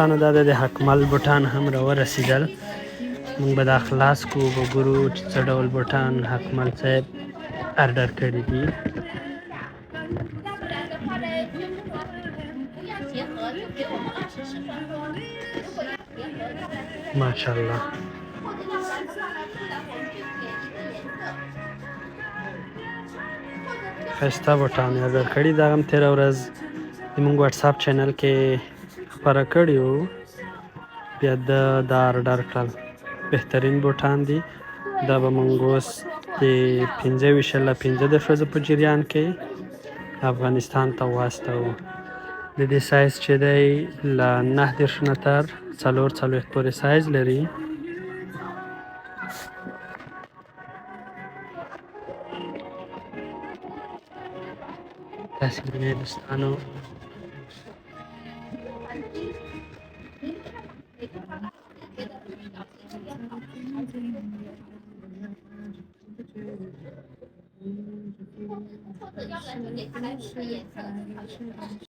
دوستانو دا د حکمل بوټان هم راورسېدل. موږ به دا خلاص کړو، به ګورو چې څه ډول بوټان حکمل صاحب آرډر کړي دي. ماشاءالله ښایسته بوټان یې آرډر کړي. دا هم تېره ورځ زموږ واتساپ چینل کې خپاره کړي وو، بیا ده دا آرډر کړل. بهترین بوټان دي. دا به موږ اوس د 25 له 15 ښځو په جریان کې افغانستان ته واستوو. د دې سایز چې دی له 9 نه تر 44 پورې سایز لري. تاسې وینئ دوستانو